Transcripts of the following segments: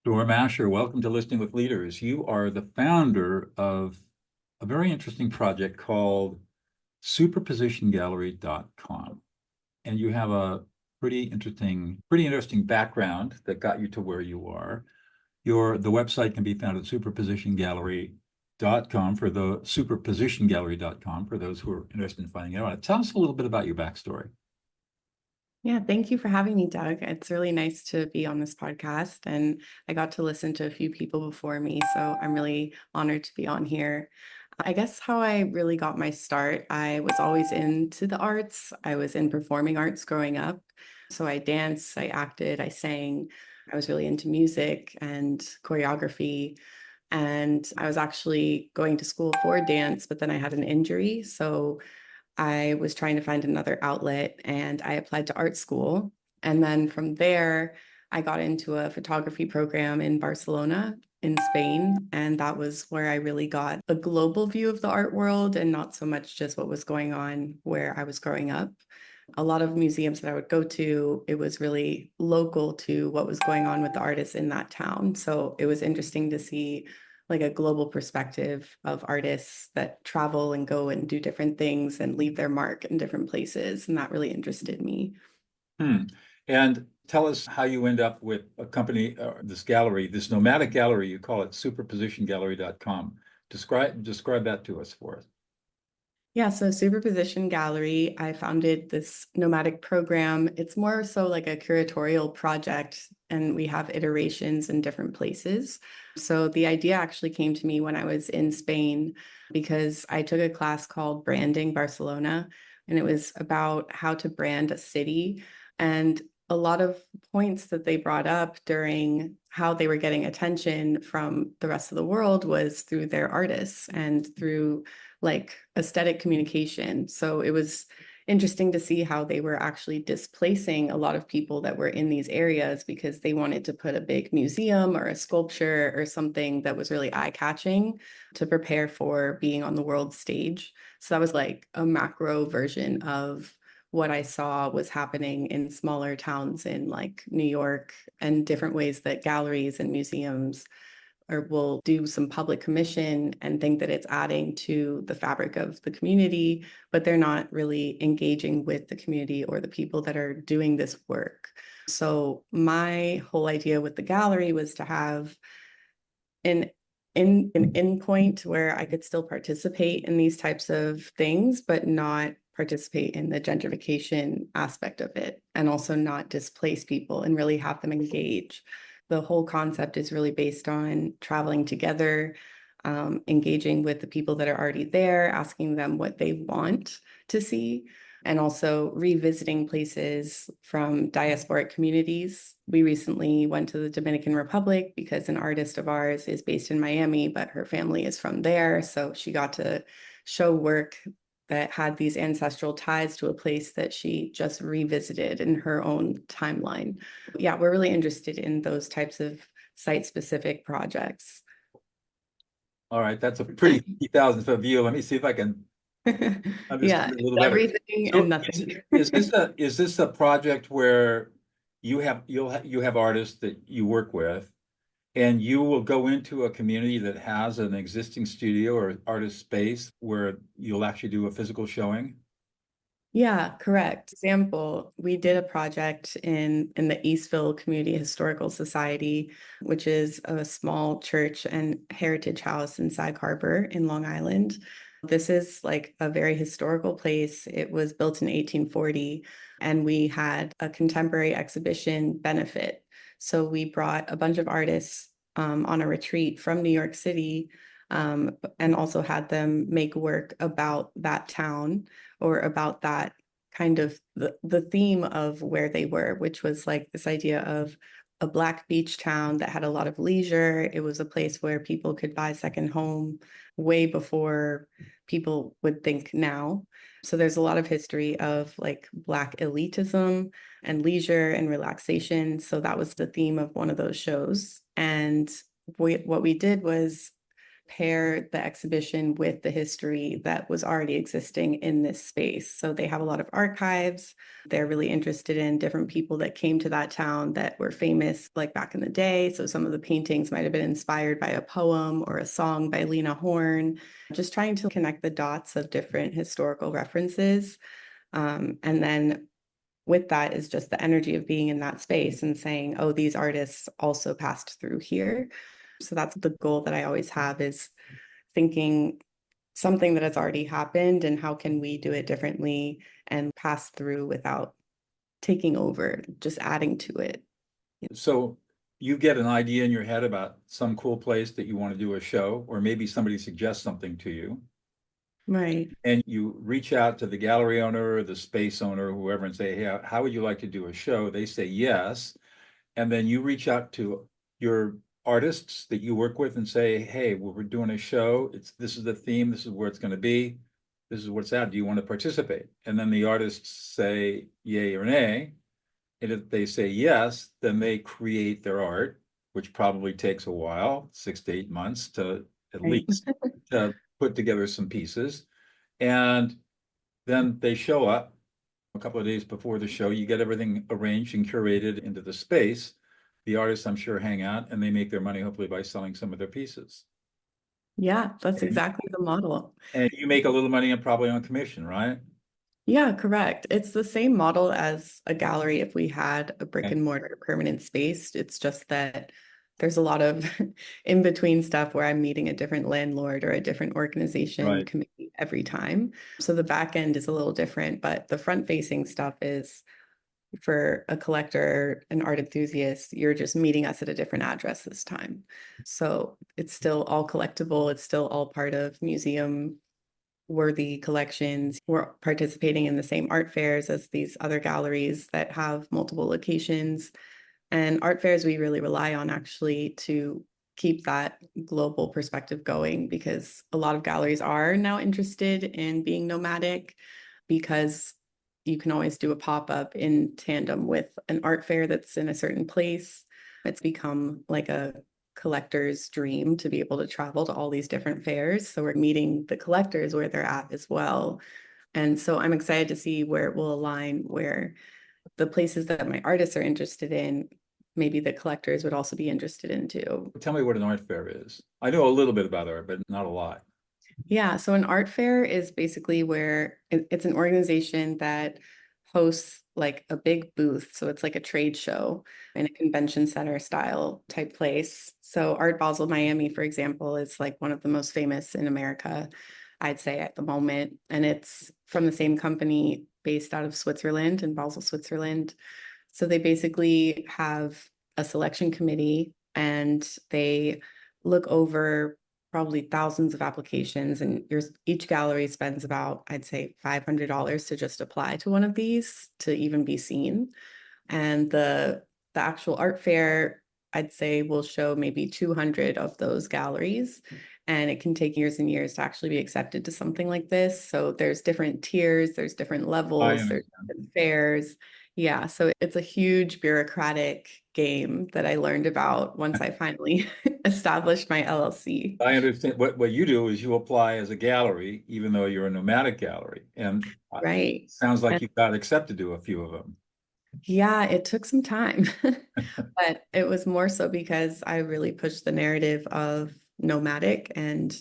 Storm Ascher, welcome to Listening with Leaders. You are the founder of a very interesting project called superpositiongallery.com. And you have a pretty interesting background that got you to where you are. The website can be found at superpositiongallery.com for those who are interested in finding out. Tell us a little bit about your backstory. Yeah, thank you for having me, Doug. It's really nice to be on this podcast, and I got to listen to a few people before me, so I'm really honored to be on here. I guess how I really got my start, I was always into the arts. I was in performing arts growing up. So I danced, I acted, I sang. I was really into music and choreography. And I was actually going to school for dance, but then I had an injury. So I was trying to find another outlet and I applied to art school. And then from there, I got into a photography program in Barcelona, in Spain. And that was where I really got a global view of the art world and not so much just what was going on where I was growing up. A lot of museums that I would go to, it was really local to what was going on with the artists in that town. So it was interesting to see like a global perspective of artists that travel and go and do different things and leave their mark in different places. And that really interested me. And tell us how you end up with a company, this gallery, this nomadic gallery, you call it superpositiongallery.com. Describe that to us for us. Yeah, so Superposition Gallery, I founded this nomadic program. It's more so like a curatorial project, and we have iterations in different places. So the idea actually came to me when I was in Spain because I took a class called Branding Barcelona, and it was about how to brand a city. And a lot of points that they brought up during how they were getting attention from the rest of the world was through their artists and through like aesthetic communication. So it was interesting to see how they were actually displacing a lot of people that were in these areas because they wanted to put a big museum or a sculpture or something that was really eye-catching to prepare for being on the world stage. So that was like a macro version of what I saw was happening in smaller towns in like New York and different ways that galleries and museums or will do some public commission and think that it's adding to the fabric of the community, but they're not really engaging with the community or the people that are doing this work. So my whole idea with the gallery was to have an endpoint where I could still participate in these types of things, but not participate in the gentrification aspect of it, and also not displace people and really have them engage. The whole concept is really based on traveling together, engaging with the people that are already there, asking them what they want to see, and also revisiting places from diasporic communities. We recently went to the Dominican Republic because an artist of ours is based in Miami, but her family is from there. So she got to show work that had these ancestral ties to a place that she just revisited in her own timeline. Yeah, we're really interested in those types of site-specific projects. All right, that's a pretty 50,000-foot view. Let me see if I can Yeah, understand it a little better. everything So and nothing. is this a project where you have artists that you work with, and you will go into a community that has an existing studio or artist space where you'll actually do a physical showing? Yeah, correct. Example, we did a project in the Eastville Community Historical Society, which is a small church and heritage house in Sag Harbor in Long Island. This is like a very historical place. It was built in 1840, and we had a contemporary exhibition benefit. So we brought a bunch of artists on a retreat from New York City, and also had them make work about that town or about that kind of the theme of where they were, which was like this idea of a Black beach town that had a lot of leisure. It was a place where people could buy second home way before people would think now. So there's a lot of history of like Black elitism and leisure and relaxation. So that was the theme of one of those shows. And what we did was pair the exhibition with the history that was already existing in this space. So they have a lot of archives. They're really interested in different people that came to that town that were famous like back in the day. So some of the paintings might have been inspired by a poem or a song by Lena Horne, just trying to connect the dots of different historical references. And then with that is just the energy of being in that space and saying, oh, these artists also passed through here. So that's the goal that I always have, is thinking something that has already happened and how can we do it differently and pass through without taking over, just adding to it. So you get an idea in your head about some cool place that you want to do a show, or maybe somebody suggests something to you. Right. And you reach out to the gallery owner or the space owner, whoever, and say, hey, how would you like to do a show? They say yes. And then you reach out to your artists that you work with and say, hey, well, we're doing a show. This is the theme. This is where it's going to be. This is what's out. Do you want to participate? And then the artists say yay or nay. And if they say yes, then they create their art, which probably takes a while, 6 to 8 months to at Right. least to put together some pieces. And then they show up a couple of days before the show. You get everything arranged and curated into the space. The artists, I'm sure, hang out and they make their money, hopefully, by selling some of their pieces. Yeah, that's And, exactly the model. and you make a little money and probably on commission, right? Yeah, correct. It's the same model as a gallery if we had a brick Okay. and mortar permanent space. It's just that there's a lot of in between stuff where I'm meeting a different landlord or a different organization Right. committee every time. So the back end is a little different, but the front facing stuff is for a collector, an art enthusiast, you're just meeting us at a different address this time. So it's still all collectible. It's still all part of museum worthy collections. We're participating in the same art fairs as these other galleries that have multiple locations. And art fairs, we really rely on actually to keep that global perspective going, because a lot of galleries are now interested in being nomadic, because you can always do a pop-up in tandem with an art fair that's in a certain place. It's become like a collector's dream to be able to travel to all these different fairs. So we're meeting the collectors where they're at as well. And so I'm excited to see where it will align, where the places that my artists are interested in, maybe the collectors would also be interested in too. Tell me what an art fair is. I know a little bit about art, but not a lot. Yeah, so an art fair is basically where it's an organization that hosts like a big booth. So it's like a trade show in a convention center style type place. So Art Basel Miami, for example, is like one of the most famous in America, I'd say at the moment. And it's from the same company based out of Switzerland, in Basel, Switzerland. So they basically have a selection committee and they look over probably thousands of applications, and each gallery spends about, I'd say, $500 to just apply to one of these to even be seen. And the actual art fair, I'd say, will show maybe 200 of those galleries. And it can take years and years to actually be accepted to something like this. So there's different tiers, there's different I levels, there's understand. different fairs. Yeah, so it's a huge bureaucratic game that I learned about once I finally established my LLC. I understand. What you do is you apply as a gallery, even though you're a nomadic gallery. And Right. sounds like And you got accepted to a few of them. yeah, it took some time, but it was more so because I really pushed the narrative of nomadic and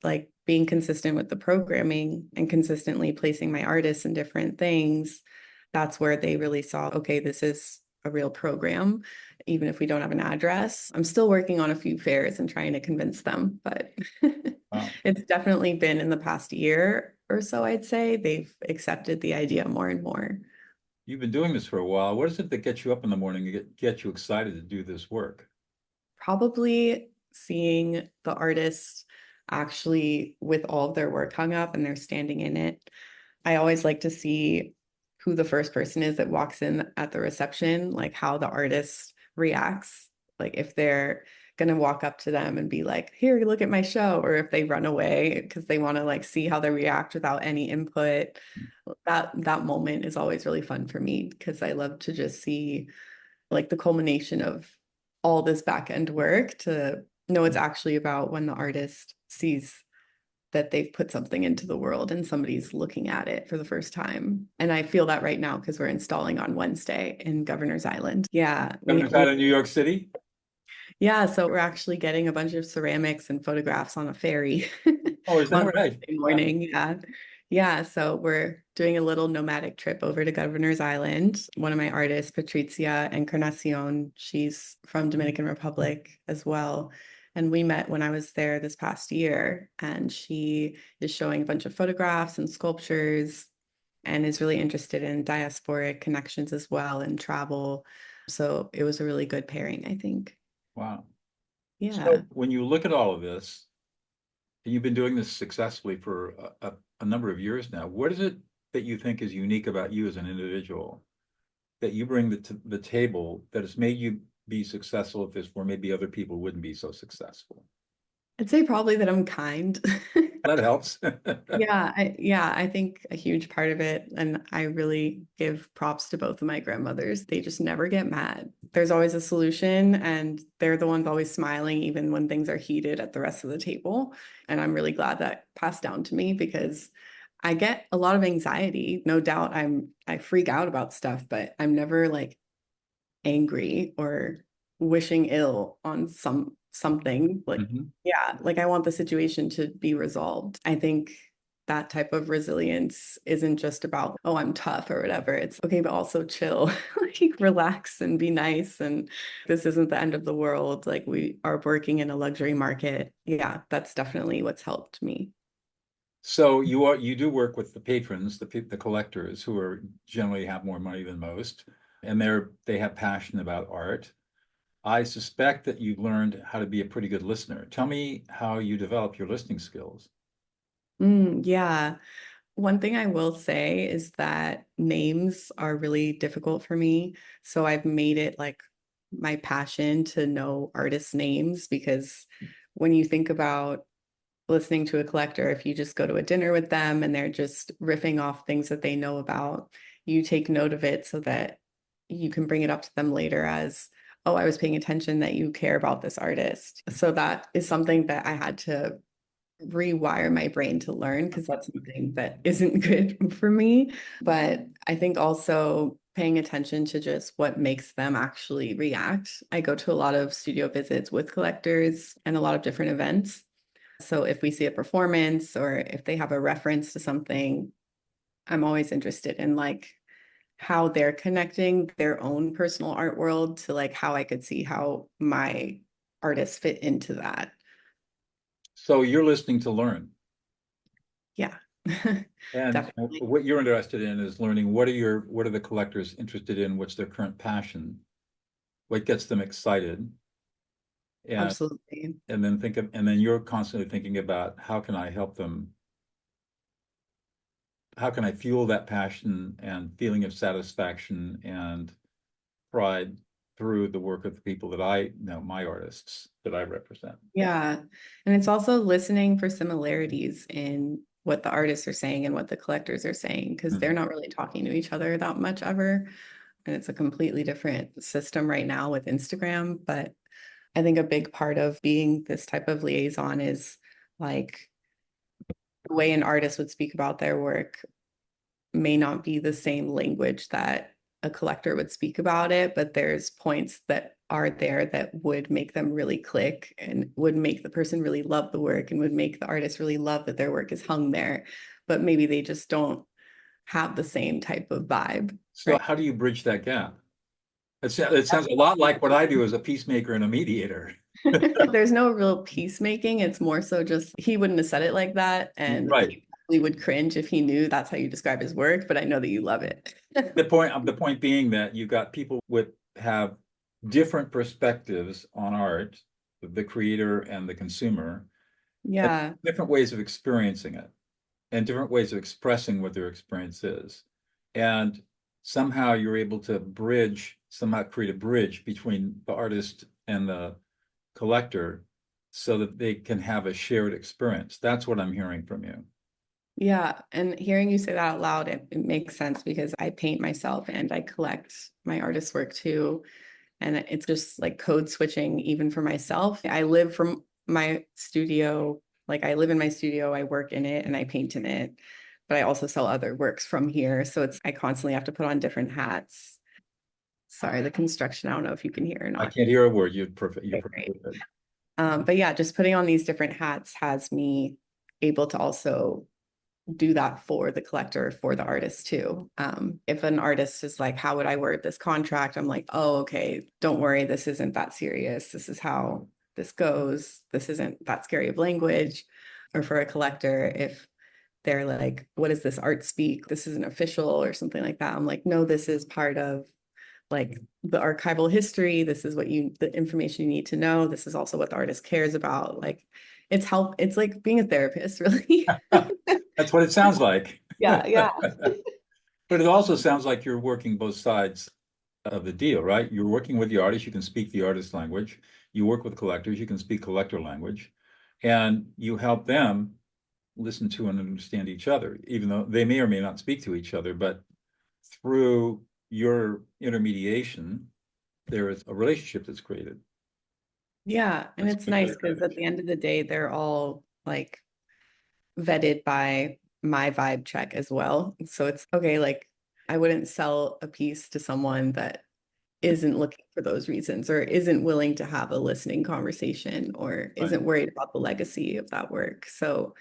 like being consistent with the programming and consistently placing my artists in different things. That's where they really saw, okay, this is a real program, even if we don't have an address. I'm still working on a few fairs and trying to convince them, but Wow. it's definitely been in the past year or so, I'd say, they've accepted the idea more and more. You've been doing this for a while. What is it that gets you up in the morning and get you excited to do this work? Probably seeing the artist actually with all of their work hung up and they're standing in it. I always like to see who the first person is that walks in at the reception, like how the artist reacts. Like if they're gonna walk up to them and be like, here, look at my show, or if they run away because they want to like see how they react without any input. That moment is always really fun for me because I love to just see like the culmination of all this back end work to know it's actually about when the artist sees that they've put something into the world and somebody's looking at it for the first time. And I feel that right now because we're installing on Wednesday in Governor's Island. Yeah. Governor's Island, New York City? Yeah, so we're actually getting a bunch of ceramics and photographs on a ferry Oh, is that on right? Wednesday morning. Yeah. Yeah, so we're doing a little nomadic trip over to Governor's Island. One of my artists, Patricia Encarnacion, she's from Dominican Republic as well. And we met when I was there this past year, and she is showing a bunch of photographs and sculptures and is really interested in diasporic connections as well and travel. So it was a really good pairing, I think. Wow. Yeah. So when you look at all of this, and you've been doing this successfully for a number of years now, what is it that you think is unique about you as an individual that you bring to the table that has made you be successful at this where maybe other people wouldn't be so successful? I'd say probably that I'm kind. That helps. I think a huge part of it, and I really give props to both of my grandmothers. They just never get mad. There's always a solution, and they're the ones always smiling, even when things are heated at the rest of the table. And I'm really glad that passed down to me because I get a lot of anxiety. No doubt I freak out about stuff, but I'm never like angry or wishing ill on something like Mhm. yeah, like I want the situation to be resolved. I think that type of resilience isn't just about, oh, I'm tough or whatever. It's okay, but also chill, like relax and be nice. And this isn't the end of the world. Like we are working in a luxury market. Yeah, that's definitely what's helped me. So you do work with the patrons, the collectors who are generally have more money than most, and they have passion about art. I suspect that you've learned how to be a pretty good listener. Tell me how you develop your listening skills. Yeah. One thing I will say is that names are really difficult for me. So I've made it like my passion to know artists' names because when you think about listening to a collector, if you just go to a dinner with them and they're just riffing off things that they know about, you take note of it so that you can bring it up to them later as, oh, I was paying attention that you care about this artist. So that is something that I had to rewire my brain to learn because that's something that isn't good for me. But I think also paying attention to just what makes them actually react. I go to a lot of studio visits with collectors and a lot of different events. So if we see a performance or if they have a reference to something, I'm always interested in like how they're connecting their own personal art world to like how I could see how my artists fit into that. So you're listening to learn. Yeah, And definitely. what you're interested in is learning what are the collectors interested in, what's their current passion, what gets them excited, and Absolutely. and then you're constantly thinking about how can I help them, how can I fuel that passion and feeling of satisfaction and pride through the work of the people that I know, my artists that I represent. Yeah. And it's also listening for similarities in what the artists are saying and what the collectors are saying, because they're Mhm. not really talking to each other that much ever. And it's a completely different system right now with Instagram. But I think a big part of being this type of liaison is like the way an artist would speak about their work may not be the same language that a collector would speak about it, but there's points that are there that would make them really click and would make the person really love the work and would make the artist really love that their work is hung there. But maybe they just don't have the same type of vibe, So right? how do you bridge that gap? It sounds a lot like what I do as a peacemaker and a mediator. There's no real peacemaking. It's more so just he wouldn't have said it like that. And Right. he probably would cringe if he knew that's how you describe his work, but I know that you love it. The point being that you've got people with have different perspectives on art, the creator and the consumer, and Yeah. different ways of experiencing it and different ways of expressing what their experience is. And somehow you're able to somehow create a bridge between the artist and the collector so that they can have a shared experience. That's what I'm hearing from you. Yeah, and hearing you say that out loud, it makes sense because I paint myself and I collect my artist work too. And it's just like code switching even for myself. I live from my studio Like I live in my studio, I work in it and I paint in it, but I also sell other works from here. So I constantly have to put on different hats. Sorry, the construction, I don't know if you can hear or I not. can't hear a word. You're perfect. You're Okay, great. perfectly good. But yeah, just putting on these different hats has me able to also do that for the collector, for the artist too. If an artist is like, how would I word this contract? I'm like, oh, okay, don't worry, this isn't that serious. This is how this goes. This isn't that scary of language. Or for a collector, if they're like, what is this art speak? This isn't official or something like that. I'm like, no, this is part of like the archival history. This is the information you need to know. This is also what the artist cares about. Like it's like being a therapist, really. That's what it sounds like. Yeah, yeah. But it also sounds like you're working both sides of the deal, right? You're working with the artist, you can speak the artist language. You work with collectors, you can speak collector language. And you help them listen to and understand each other, even though they may or may not speak to each other. But through your intermediation, there is a relationship that's created. Yeah, and That's it's a good nice because at advantage. the end of the day, they're all like vetted by my vibe check as well. So it's okay, like I wouldn't sell a piece to someone that isn't looking for those reasons or isn't willing to have a listening conversation or Right. isn't worried about the legacy of that work. So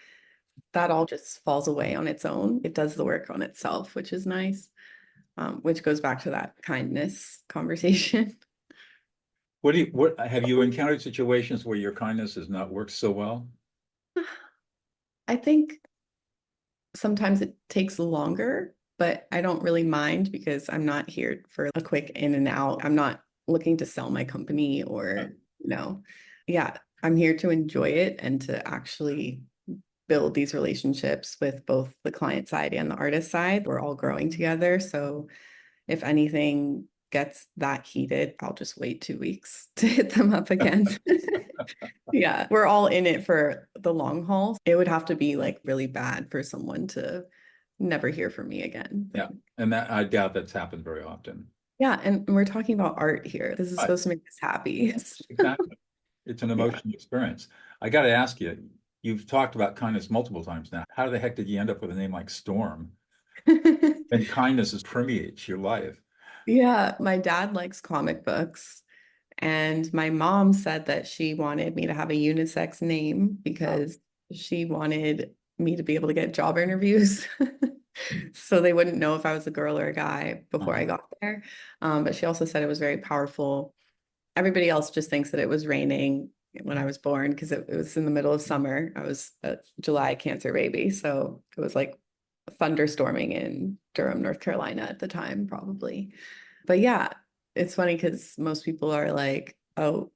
that all just falls away on its own. It does the work on itself, which is nice, which goes back to that kindness conversation. What have you encountered situations where your kindness has not worked so well? I think sometimes it takes longer, but I don't really mind because I'm not here for a quick in and out. I'm not looking to sell my company Yeah. or, yeah, I'm here to enjoy it and to actually build these relationships with both the client side and the artist side. We're all growing together. So if anything gets that heated, I'll just wait 2 weeks to hit them up again. Yeah, we're all in it for the long haul. It would have to be like really bad for someone to never hear from me again. Yeah. And that I doubt that's happened very often. Yeah, and we're talking about art here. This is Right. supposed to make us happy. Exactly. It's an Yeah. emotional experience. I got to ask you, you've talked about kindness multiple times now. How the heck did you end up with a name like Storm? And kindness is permeates your life. Yeah, my dad likes comic books, and my mom said that she wanted me to have a unisex name Wow. because she wanted me to be able to get job interviews. So they wouldn't know if I was a girl or a guy before I Uh-huh. got there. But she also said it was very powerful. Everybody else just thinks that it was raining when I was born because it was in the middle of summer. I was a July Cancer baby. So it was like thunderstorming in Durham, North Carolina at the time, probably. But yeah, it's funny because most people are like, oh,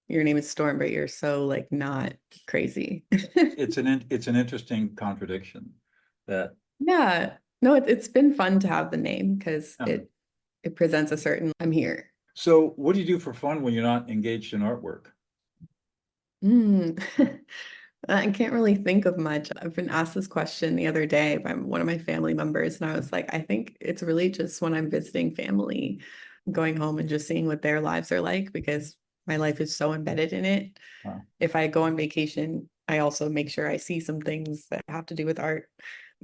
your name is Storm, but you're so like not crazy. It's an interesting contradiction that Yeah. No, it's been fun to have the name because yeah. it presents a certain I'm here. So what do you do for fun when you're not engaged in artwork? Mm. I can't really think of much. I've been asked this question the other day by one of my family members, and I was like, I think it's really just when I'm visiting family, going home and just seeing what their lives are like because my life is so embedded in it. Uh, If I go on vacation, I also make sure I see some things that have to do with art.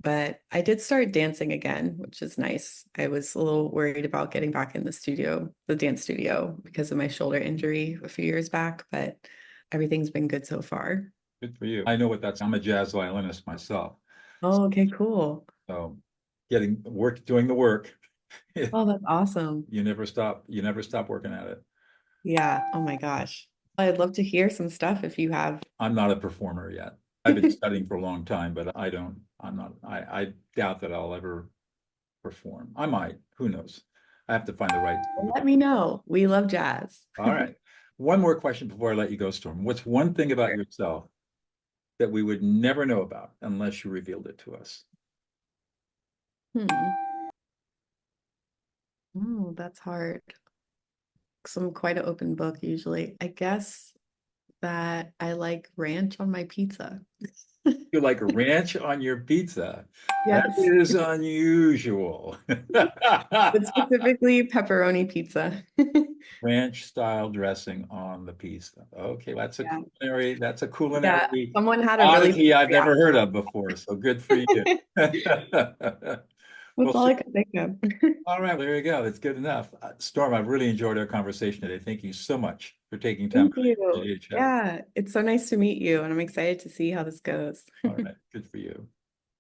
But I did start dancing again, which is nice. I was a little worried about getting back in the studio, the dance studio, because of my shoulder injury a few years back, but everything's been good so far. Good for you. I know what that's. I'm a jazz violinist myself. Oh, okay, cool. So getting work, doing the work, Oh, that's awesome. you never stop working at it. Yeah. Oh my gosh. I'd love to hear some stuff if you have. I'm not a performer yet. I've been studying for a long time, but I'm not, I doubt that I'll ever perform. I might, who knows? I have to find the right. Let me know. We love jazz. All right. One more question before I let you go, Storm. What's one thing about yourself that we would never know about unless you revealed it to us? Hmm. Oh, that's hard. 'Cause I'm quite an open book usually. I guess that I like ranch on my pizza. You like a ranch on your pizza? That Yes, is unusual. but specifically pepperoni pizza. Ranch style dressing on the pizza. Okay, Yeah. that's a Yeah, culinary someone had a really oddity big I've never heard reaction. of before, so good for you. That's Well, all I could think of. all right, there you go. That's good enough. Storm, I've really enjoyed our conversation today. Thank you so much for taking time Thank you. to chat with me. Yeah, it's so nice to meet you, and I'm excited to see how this goes. All right, good for you.